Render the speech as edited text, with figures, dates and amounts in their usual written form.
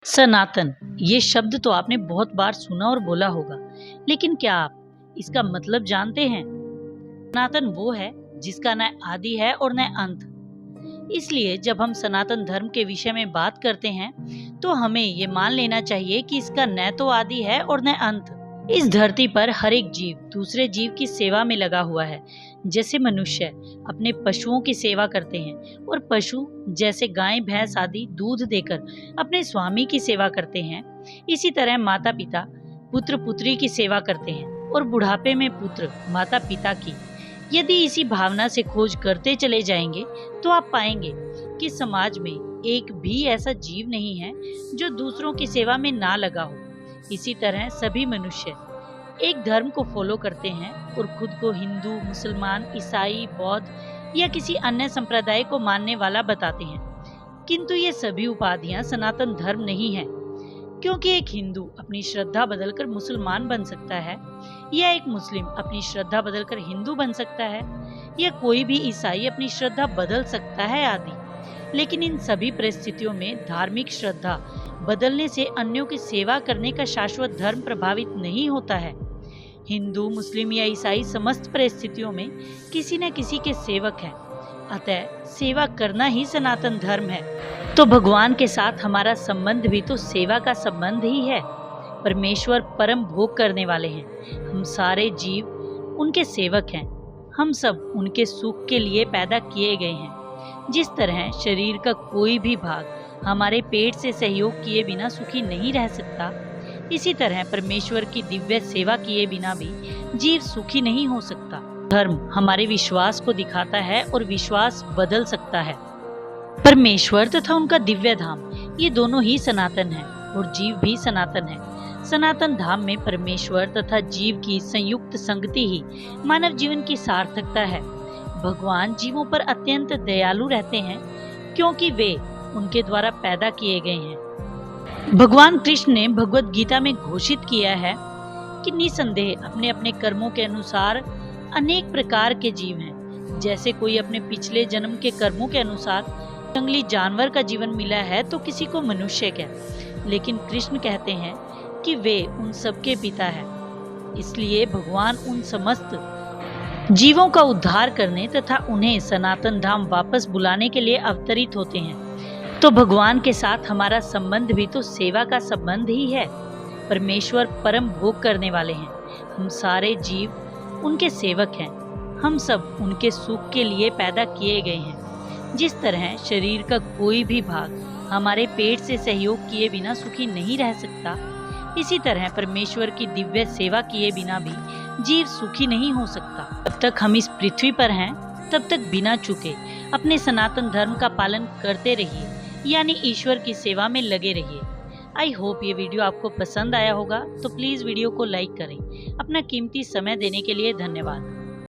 सनातन ये शब्द तो आपने बहुत बार सुना और बोला होगा, लेकिन क्या आप इसका मतलब जानते हैं? सनातन वो है जिसका न आदि है और न अंत। इसलिए जब हम सनातन धर्म के विषय में बात करते हैं, तो हमें ये मान लेना चाहिए कि इसका न तो आदि है और न अंत। इस धरती पर हर एक जीव दूसरे जीव की सेवा में लगा हुआ है। जैसे मनुष्य अपने पशुओं की सेवा करते हैं और पशु जैसे गाय भैंस आदि दूध देकर अपने स्वामी की सेवा करते हैं, इसी तरह माता पिता पुत्र पुत्री की सेवा करते हैं और बुढ़ापे में पुत्र माता पिता की। यदि इसी भावना से खोज करते चले जाएंगे तो आप पाएंगे कि समाज में एक भी ऐसा जीव नहीं है जो दूसरों की सेवा में ना लगा हो। इसी तरह सभी मनुष्य एक धर्म को फॉलो करते हैं और खुद को हिंदू, मुसलमान, ईसाई, बौद्ध या किसी अन्य संप्रदाय को मानने वाला बताते हैं। किंतु ये सभी उपाधियां सनातन धर्म नहीं है, क्योंकि एक हिंदू अपनी श्रद्धा बदलकर मुसलमान बन सकता है, या एक मुस्लिम अपनी श्रद्धा बदलकर हिंदू बन सकता है, या कोई भी ईसाई अपनी श्रद्धा बदल सकता है आदि। लेकिन इन सभी परिस्थितियों में धार्मिक श्रद्धा बदलने से अन्यों की सेवा करने का शाश्वत धर्म प्रभावित नहीं होता है। हिंदू, मुस्लिम या ईसाई समस्त परिस्थितियों में किसी न किसी के सेवक हैं। अतः सेवा करना ही सनातन धर्म है। तो भगवान के साथ हमारा संबंध भी तो सेवा का संबंध ही है। परमेश्वर परम भोग करने वाले हैं। हम सारे जीव उनके सेवक हैं। हम सब उनके सुख के लिए पैदा किए गए हैं। जिस तरह शरीर का कोई भी भाग हमारे पेट से सहयोग किए बिना सुखी नहीं रह सकता, इसी तरह परमेश्वर की दिव्य सेवा किए बिना भी जीव सुखी नहीं हो सकता। धर्म हमारे विश्वास को दिखाता है और विश्वास बदल सकता है। परमेश्वर तथा उनका दिव्य धाम ये दोनों ही सनातन है और जीव भी सनातन है। सनातन धाम में परमेश्वर तथा जीव की संयुक्त संगति ही मानव जीवन की सार्थकता है। भगवान जीवों पर अत्यंत दयालु रहते हैं, क्योंकि वे उनके द्वारा पैदा किए गए हैं। भगवान कृष्ण ने भगवत गीता में घोषित किया है कि निसंदेह अपने अपने कर्मों के अनुसार अनेक प्रकार के जीव हैं। जैसे कोई अपने पिछले जन्म के कर्मों के अनुसार जंगली जानवर का जीवन मिला है, तो किसी को मनुष्य का। लेकिन कृष्ण कहते हैं कि वे उन सबके पिता हैं। इसलिए भगवान उन समस्त जीवों का उद्धार करने तथा उन्हें सनातन धाम वापस बुलाने के लिए अवतरित होते हैं। तो भगवान के साथ हमारा संबंध भी तो सेवा का संबंध ही है। परमेश्वर परम भोग करने वाले हैं। हम सारे जीव उनके सेवक हैं। हम सब उनके सुख के लिए पैदा किए गए हैं। जिस तरह शरीर का कोई भी भाग हमारे पेट से सहयोग किए बिना सुखी नहीं रह सकता, इसी तरह परमेश्वर की दिव्य सेवा किए बिना भी जीव सुखी नहीं हो सकता। जब तक हम इस पृथ्वी पर हैं, तब तक बिना चूके अपने सनातन धर्म का पालन करते रहिए, यानी ईश्वर की सेवा में लगे रहिए। आई होप ये वीडियो आपको पसंद आया होगा, तो प्लीज़ वीडियो को लाइक करें। अपना कीमती समय देने के लिए धन्यवाद।